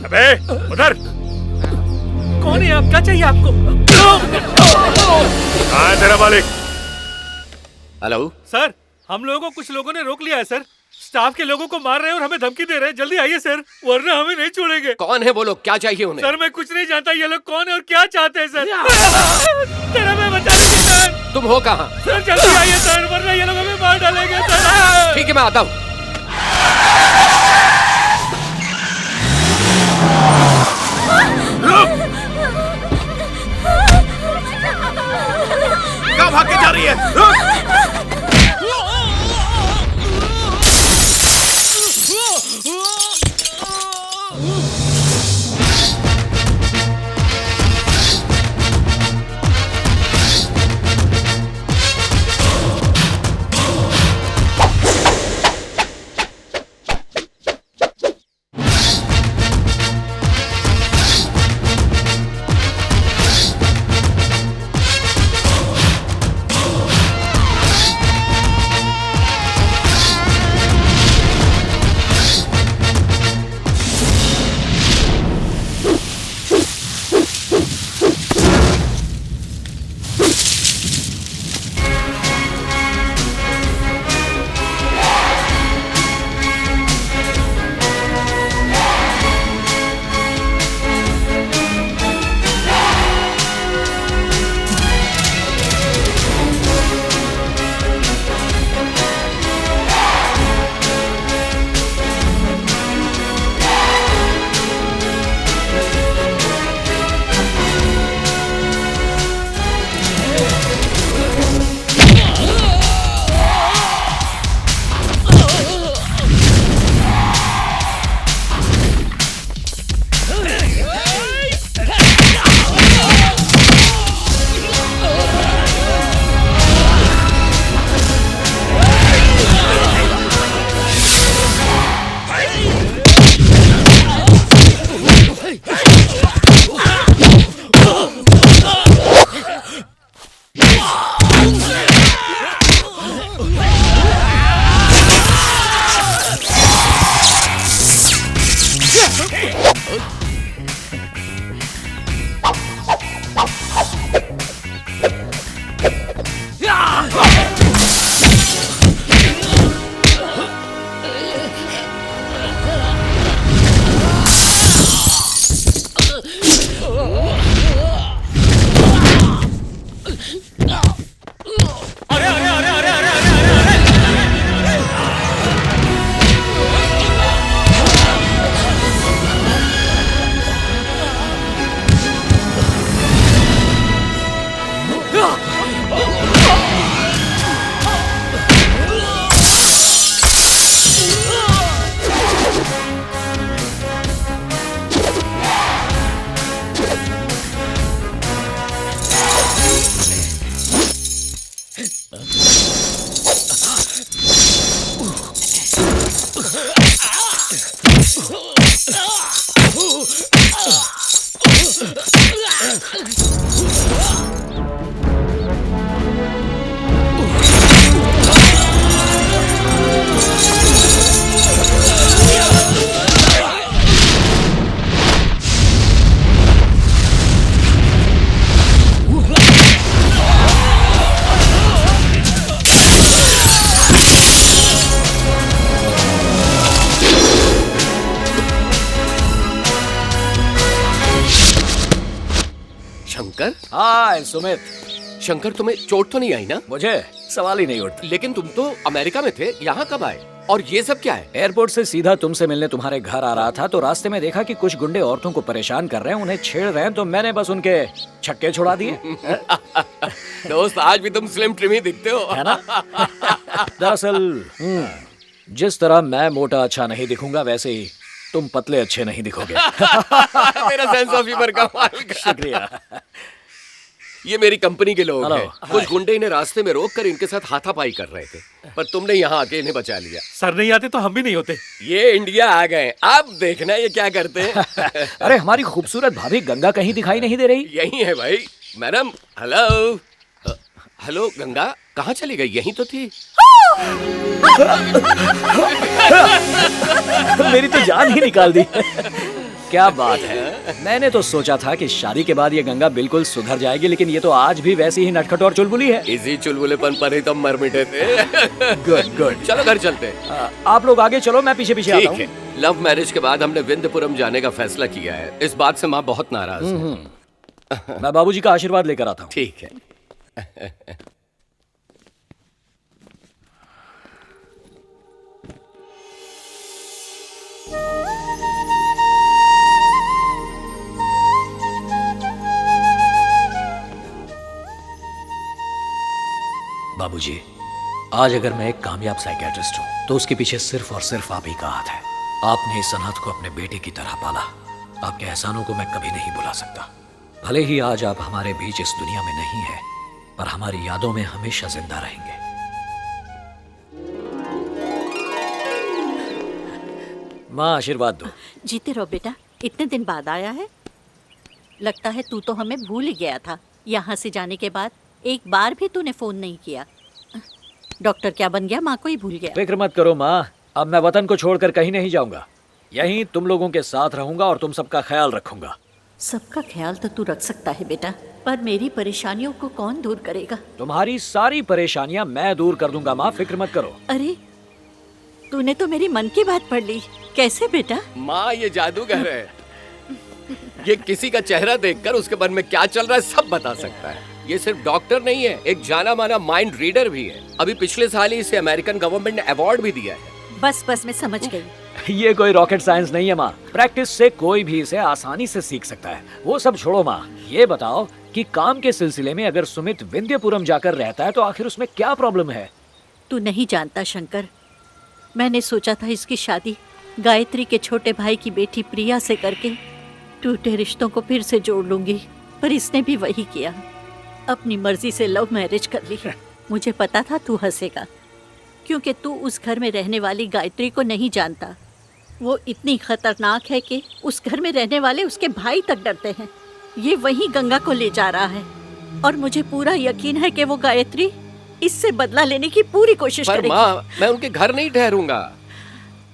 अबे उधर। कौन है आप? क्या चाहिए आपको? कहाँ है तेरा मालिक? हेलो सर, हम लोगों को कुछ लोगों ने रोक लिया है सर। स्टाफ के लोगों को मार रहे हैं और हमें धमकी दे रहे हैं। जल्दी आइए सर, वरना हमें नहीं छोड़ेंगे। कौन है वो लोग? क्या चाहिए उन्हें? सर मैं कुछ नहीं जानता ये लोग कौन है और क्या चाहते हैं सर। सर हमें बचा लीजिए सर। तुम हो कहाँ? सर जल्दी आइए सर, वरना ये लोग हमें मार डालेंगे सर। ठीक है मैं आता हूँ। कहाँ भाग के जा रही है? रुक! शंकर? हाय सुमित। शंकर तुम्हें चोट तो नहीं आई ना? मुझे सवाल ही नहीं उठता। लेकिन तुम तो अमेरिका में थे, यहाँ कब आए? और ये सब क्या है? एयरपोर्ट से सीधा तुमसे मिलने तुम्हारे घर आ रहा था तो रास्ते में देखा कि कुछ गुंडे औरतों को परेशान कर रहे हैं, उन्हें छेड़ रहे हैं, तो मैंने बस उनके छक्के छुड़ा दिए। दोस्त आज भी तुम स्लिम ट्रिम ही दिखते हो, है ना? दरअसल जिस तरह मैं मोटा अच्छा नहीं दिखूंगा वैसे ही तुम पतले अच्छे नहीं दिखोगे। मेरा सेंस ऑफ ह्यूमर कमाल का। शुक्रिया। ये मेरी कंपनी के लोग हेलो, हैं। कुछ गुंडे इन्हें रास्ते में रोक कर इनके साथ हाथापाई कर रहे थे, पर तुमने यहाँ आके इन्हें बचा लिया। सर नहीं आते तो हम भी नहीं होते। ये इंडिया आ गए, अब देखना ये क्या करते हैं। अरे हमारी खूबसूरत भाभी गंगा कहीं दिखाई नहीं दे रही। यही है भाई। Madam hello. हेलो गंगा, कहाँ चली गई? यहीं तो थी। मेरी तो जान ही निकाल दी। क्या बात है। मैंने तो सोचा था कि शादी के बाद ये गंगा बिल्कुल सुधर जाएगी, लेकिन ये तो आज भी वैसी ही नटखट और चुलबुली है। इसी चुलबुलेपन पर ही तो मर मिटे थे। Good good. चलो घर चलते हैं। आप लोग आगे चलो, मैं पीछे पीछे आता ठीक हूँ। है। लव मैरिज के बाद हमने विंध्यपुरम जाने का फैसला किया है। इस बात से माँ बहुत नाराज है। मैं बाबूजी का आशीर्वाद लेकर आता हूँ। ठीक है। बाबूजी, आज अगर मैं एक कामयाब साइकियाट्रिस्ट हूँ तो उसके पीछे सिर्फ और सिर्फ आप ही का हाथ है। आपने इस अनाथ को अपने बेटे की तरह पाला। आपके एहसानों को मैं कभी नहीं भुला सकता। भले ही आज आप हमारे बीच इस दुनिया में नहीं है, पर हमारी यादों में हमेशा जिंदा रहेंगे। माँ आशीर्वाद दो। जीते रहो बेटा। इतने दिन बाद आया है। लगता है तू तो हमें भूल ही गया था। यहाँ से जाने के बाद एक बार भी तूने फोन नहीं किया। डॉक्टर क्या बन गया, माँ को ही भूल गया। फिक्र मत करो माँ, अब मैं वतन को छोड़कर कहीं नहीं जाऊंगा। यहीं तुम लोगों के साथ रहूंगा और तुम सबका ख्याल रखूंगा। सबका ख्याल तो तू रख सकता है बेटा, पर मेरी परेशानियों को कौन दूर करेगा? तुम्हारी सारी परेशानियां मैं दूर कर दूंगा माँ, फिक्र मत करो। अरे तूने तो मेरी मन की बात पढ़ ली। कैसे बेटा? माँ ये जादूगर है। ये किसी का चेहरा देखकर उसके मन में क्या चल रहा है सब बता सकता है। ये सिर्फ डॉक्टर नहीं है, एक जाना माना माइंड रीडर भी है। अभी पिछले साल ही इसे अमेरिकन गवर्नमेंट ने अवार्ड भी दिया है। बस मैं समझ गई। ये कोई रॉकेट साइंस नहीं है माँ। प्रैक्टिस से कोई भी इसे आसानी से सीख सकता है। वो सब छोड़ो माँ, ये बताओ कि काम के सिलसिले में अगर सुमित विंध्यपुरम जाकर रहता है तो आखिर उसमें क्या प्रॉब्लम है? तू नहीं जानता शंकर, मैंने सोचा था इसकी शादी गायत्री के छोटे भाई की बेटी प्रिया से करके टूटे रिश्तों को फिर से जोड़ लूंगी, पर इसने भी वही किया। अपनी मर्जी से लव मैरिज कर ली। मुझे पता था तू हंसेगा, क्योंकि तू उस घर में रहने वाली गायत्री को नहीं जानता। वो इतनी खतरनाक है कि उस घर में रहने वाले उसके भाई तक डरते हैं। ये वही गंगा को ले जा रहा है और मुझे पूरा यकीन है कि वो गायत्री इससे बदला लेने की पूरी कोशिश पर करेगी। माँ मैं उनके घर नहीं ठहरूंगा।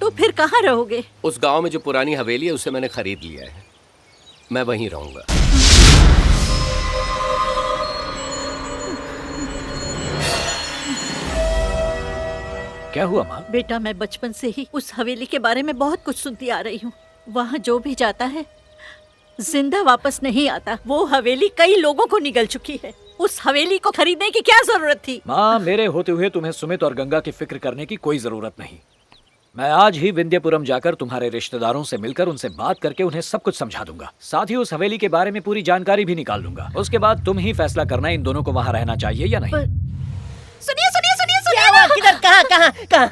तो फिर कहाँ रहोगे? उस गांव में जो पुरानी हवेली है उसे मैंने खरीद लिया है, मैं वहीं रहूंगा। क्या हुआ माँ? बेटा मैं बचपन से ही उस हवेली के बारे में बहुत कुछ सुनती आ रही हूँ। वहाँ जो भी जाता है जिंदा वापस नहीं आता। वो हवेली कई लोगों को निगल चुकी है। उस हवेली को खरीदने की क्या जरूरत थी? माँ मेरे होते हुए तुम्हें सुमित और गंगा की फिक्र करने की कोई जरूरत नहीं। मैं आज ही विंध्यपुरम जाकर तुम्हारे रिश्तेदारों से मिलकर उनसे बात करके उन्हें सब कुछ समझा दूंगा। साथ ही उस हवेली के बारे में पूरी जानकारी भी निकाल लूंगा। उसके बाद तुम ही फैसला करना इन दोनों को वहाँ रहना चाहिए या नहीं। सुनिए सुनिए सुनिए क्या हुआ? किधर? कहाँ कहाँ कहाँ?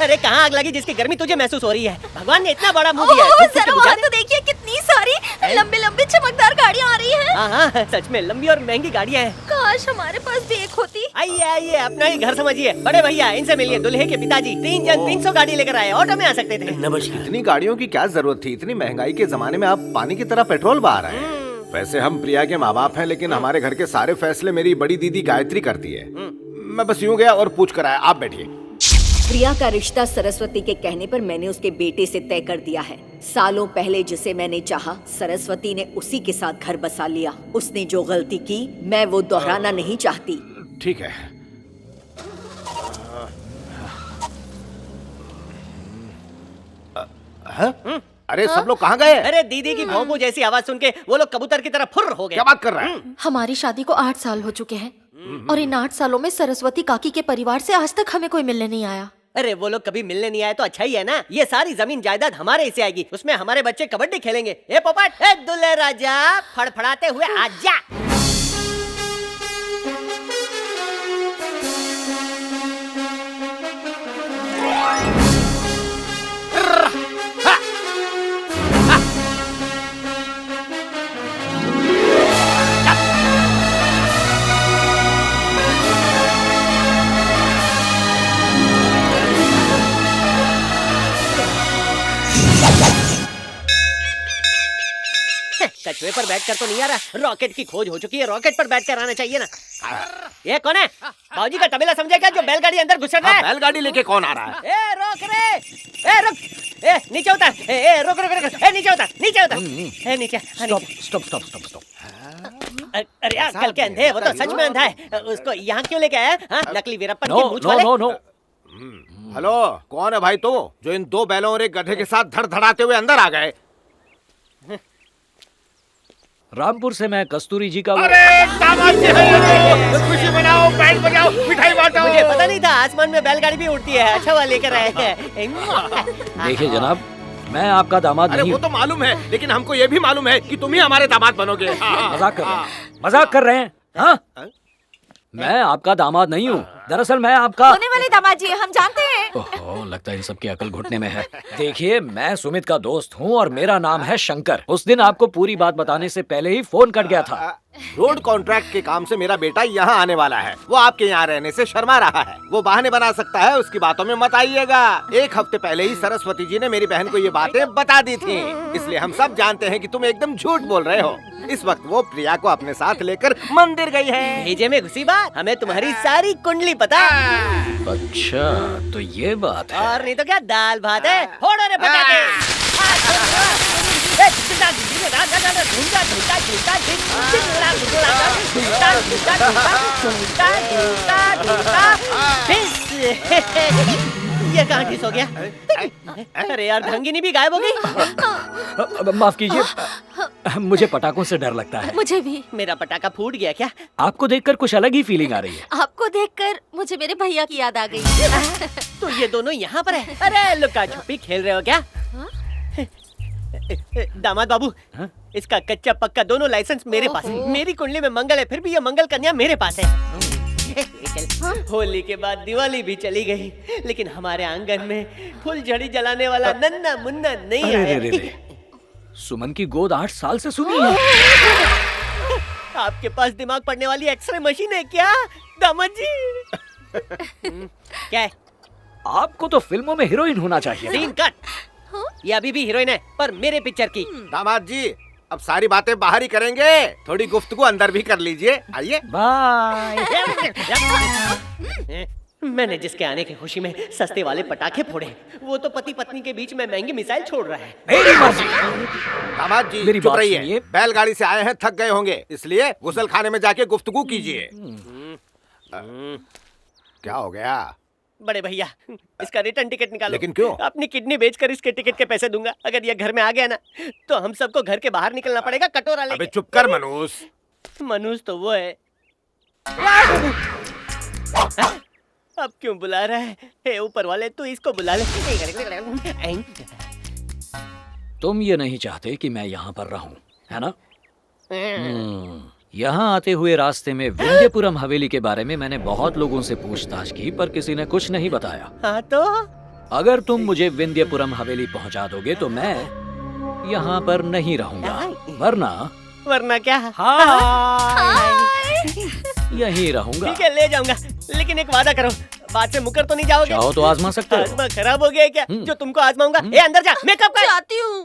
अरे कहाँ आग लगी जिसकी गर्मी तुझे महसूस हो रही है? भगवान ने इतना बड़ा मुंह दिया है, धूप से बुझा दे। तो देखिए कितनी सारी लंबी लंबी चमकदार गाड़ियाँ आ रही हैं। हाँ सच में लंबी और महंगी गाड़ियाँ हैं। काश हमारे पास भी एक होती। आइए आइए अपना ही घर समझिए। बड़े भैया इनसे मिलिए, दूल्हे के पिताजी। 3 जन 300 गाड़ी लेकर आए, ऑटो में आ सकते थे। इतनी गाड़ियों की क्या जरूरत थी? इतनी महंगाई के जमाने में आप पानी की तरह पेट्रोल बहा रहे हैं। वैसे हम प्रिया के माँ बाप हैं, लेकिन हमारे घर के सारे फैसले मेरी बड़ी दीदी गायत्री करती है। मैं बस यूं गया और पूछ कर आया। आप बैठिए। प्रिया का रिश्ता सरस्वती के कहने पर मैंने उसके बेटे से तय कर दिया है। सालों पहले जिसे मैंने चाहा, सरस्वती ने उसी के साथ घर बसा लिया। उसने जो गलती की मैं वो दोहराना नहीं चाहती। ठीक है। अरे सब लोग कहाँ गए? अरे दीदी की भौंपू जैसी आवाज सुन के वो लोग कबूतर की तरह फुर्र हो गए। क्या बात कर रहा है? हमारी शादी को 8 साल हो चुके हैं और इन 8 सालों में सरस्वती काकी के परिवार से आज तक हमें कोई मिलने नहीं आया। अरे वो लोग कभी मिलने नहीं आए तो अच्छा ही है ना। ये सारी जमीन जायदाद हमारे हिस्से आएगी, उसमें हमारे बच्चे कबड्डी खेलेंगे। ए पोपट, ए दुल्हे राजा, फड़फड़ाते हुए आजा। कछुए पर बैठकर तो नहीं आ रहा, रॉकेट की खोज हो चुकी है, रॉकेट पर बैठकर आना चाहिए ना। ये कौन है? बाबूजी का तबेला समझे क्या जो बैलगाड़ी अंदर घुस रहा है? बैलगाड़ी लेके कौन आ रहा है? ए रोक रे, ए रुक। ए नीचे उतर, ए रुक रुक रुक, ए नीचे उतर, नीचे उतर, ए नीचे, हाँ, नीचे। स्टॉप अरे यार कल के अंधे हैं, वो तो सच में अंधा है, उसको यहाँ क्यों लेके आया? हाँ, नकली वीरप्पन की नो मूंछ नो वाले। नो नो हेलो, कौन है भाई तू जो इन 2 बैलों और एक गधे के साथ धड़धड़ाते हुए अंदर आ गए? रामपुर से मैं कस्तूरी जी का अरे दामाद जी है, खुशी मनाओ, बैंड बजाओ, मिठाई बांटो। मुझे पता नहीं था आसमान में बैलगाड़ी भी उड़ती है। अच्छा हुआ लेकर आए हैं। देखिए जनाब, मैं आपका दामाद अरे नहीं वो हूँ। तो मालूम है, लेकिन हमको ये भी मालूम है कि तुम ही हमारे दामाद बनोगे। मजाक कर रहे हैं हाँ? मैं आपका दामाद नहीं हूँ, दरअसल मैं आपका होने वाले दामाद जी हम जानते हैं। ओहो, लगता है इन सबकी अकल घुटने में है। देखिए, मैं सुमित का दोस्त हूँ और मेरा नाम है शंकर। उस दिन आपको पूरी बात बताने से पहले ही फोन कट गया था। रोड कॉन्ट्रैक्ट के काम से मेरा बेटा यहाँ आने वाला है। वो आपके यहाँ रहने से शर्मा रहा है। वो बहाने बना सकता है, उसकी बातों में मत आइएगा। 1 हफ्ते पहले ही सरस्वती जी ने मेरी बहन को ये बातें बता दी थी, इसलिए हम सब जानते हैं कि तुम एकदम झूठ बोल रहे हो। इस वक्त वो प्रिया को अपने साथ लेकर मंदिर गई है। भेजे में घुसी बात, हमें तुम्हारी सारी कुंडली पता। अच्छा, तो ये बात है। और नहीं तो क्या, दाल भात है। फोड़ो रे पटाखे। ये कहाँ ठिस हो गया? अरे यार भंगिनी भी गायब हो गई। माफ कीजिए, मुझे पटाखों से डर लगता है। मुझे भी। मेरा पटाखा फूट गया क्या? आपको देखकर कुछ अलग ही फीलिंग आ रही है। आपको देखकर मुझे मेरे भैया की याद आ गई। तो ये दोनों यहाँ पर है? अरे लुका छुपी खेल रहे हो क्या? दामाद बाबू, हाँ? इसका कच्चा पक्का दोनों लाइसेंस मेरे पास है। मेरी कुंडली में मंगल है, फिर भी ये मंगल कन्या मेरे पास है। होली के बाद दिवाली भी चली गई, लेकिन हमारे आंगन में फुलझड़ी जलाने वाला नन्ना मुन्ना नहीं अरे आया। रे रे रे। सुमन की गोद 8 साल से सुनी है। आपके पास दिमाग पढ़ने वाली एक्सरे मशीन है क्या दामाद जी? क्या है? आपको तो फिल्मों में हीरोइन होना चाहिए। Scene cut. ये अभी भी हीरोइन है, पर मेरे पिक्चर की। दामाद जी, अब सारी बातें बाहर ही करेंगे, थोड़ी गुफ्तगू अंदर भी कर लीजिए। आइए। बाय। मैंने जिसके आने की खुशी में सस्ते वाले पटाखे फोड़े, वो तो पति पत्नी के बीच में महंगी मिसाइल छोड़ रहा है। मेरी मर्जी। दामाद जी मेरी चुप बात रहिए। सुनिए। बैलगाड़ी से आए हैं, थक गए होंगे, इसलिए गुसल खाने में जाके गुफ्तगू कीजिए। क्या हो गया? बड़े भैया, इसका रिटर्न टिकट निकालो। लेकिन क्यों? अपनी किडनी बेचकर इसके टिकट के पैसे दूंगा। अगर ये घर में आ गया ना, तो हम सबको घर के बाहर निकलना पड़ेगा कटोरा अबे लेके। चुप कर मनूस। मनुष्य तो वो है। अब क्यों बुला रहा है? हे ऊपर वाले, तू इसको बुला ले। तुम ये नहीं चाहते कि मैं यहाँ पर रहूं, है ना? यहाँ आते हुए रास्ते में विंध्यपुरम हवेली के बारे में मैंने बहुत लोगों से पूछताछ की, पर किसी ने कुछ नहीं बताया। हाँ तो अगर तुम मुझे विंध्यपुरम हवेली पहुँचा दोगे तो मैं यहाँ पर नहीं रहूंगा, वरना क्या? यहीं रहूंगा। ठीक है, ले जाऊंगा, लेकिन एक वादा करो, बात से मुकर तो नहीं जाओगे? चाहो तो आजमा सकते हो। आजमा खराब हो गया है क्या? जो तुमको आजमाऊंगा। ए अंदर जा, मेकअप कर। जाती हूँ।